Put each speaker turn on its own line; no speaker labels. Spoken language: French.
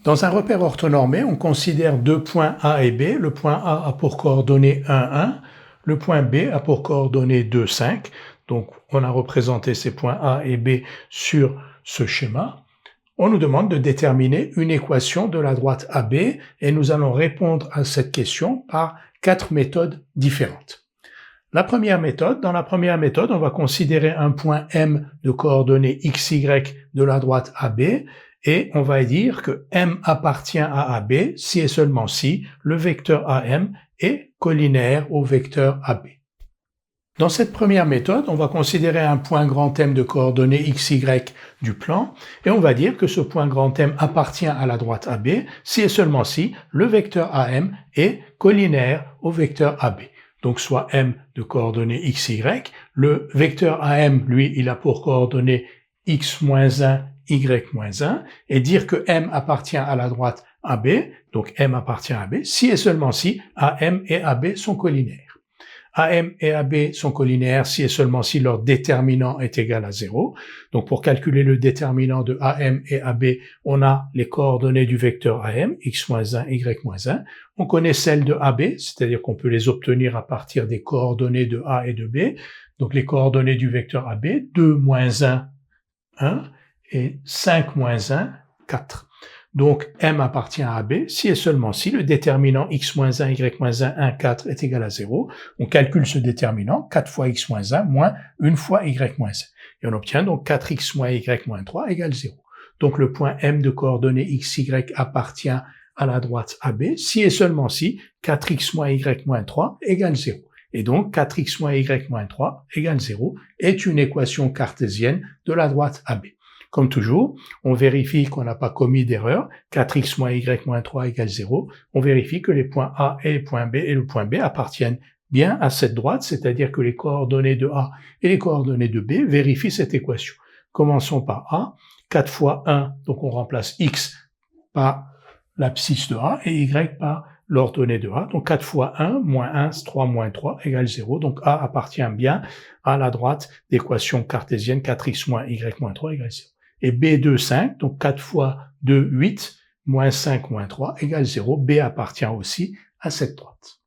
Dans un repère orthonormé, on considère deux points A et B. Le point A a pour coordonnées 1, 1. Le point B a pour coordonnées 2, 5. Donc, on a représenté ces points A et B sur ce schéma. On nous demande de déterminer une équation de la droite AB et nous allons répondre à cette question par 4 méthodes différentes. Dans la première méthode, on va considérer un point M de coordonnées XY de la droite AB et on va dire que M appartient à AB si et seulement si le vecteur AM est collinaire au vecteur AB. Dans cette première méthode, on va considérer un point grand M de coordonnées XY du plan et on va dire que ce point grand M appartient à la droite AB si et seulement si le vecteur AM est collinaire au vecteur AB. Donc soit M de coordonnées XY, le vecteur AM, lui, il a pour coordonnées X-1, Y-1 et dire que M appartient à la droite AB, donc M appartient à AB, si et seulement si AM et AB sont collinaires. AM et AB sont collinaires si et seulement si leur déterminant est égal à 0. Donc pour calculer le déterminant de AM et AB, on a les coordonnées du vecteur AM, x-1, y-1. On connaît celles de AB, c'est-à-dire qu'on peut les obtenir à partir des coordonnées de A et de B. Donc les coordonnées du vecteur AB, 2, 1, 1 et 5, 1, 4. Donc, M appartient à AB si et seulement si le déterminant x-1, y-1, 1, 4 est égal à 0. On calcule ce déterminant, 4 fois x-1 moins 1 fois y-1. Et on obtient donc 4x moins y-3 égale 0. Donc, le point M de coordonnées xy appartient à la droite AB si et seulement si 4x moins y-3 égale 0. Et donc, 4x moins y-3 égale 0 est une équation cartésienne de la droite AB. Comme toujours, on vérifie qu'on n'a pas commis d'erreur, 4x moins y-3 égale 0. On vérifie que les points A et les points B et le point B appartiennent bien à cette droite, c'est-à-dire que les coordonnées de A et les coordonnées de B vérifient cette équation. Commençons par A, 4 fois 1, donc on remplace x par l'abscisse de A et y par l'ordonnée de A. Donc 4 fois 1, moins 1, 3, moins 3 égale 0. Donc A appartient bien à la droite d'équation cartésienne 4x moins y-3 égale 0. Et B2, 5, donc 4 fois 2, 8, moins 5, moins 3 égale 0. B appartient aussi à cette droite.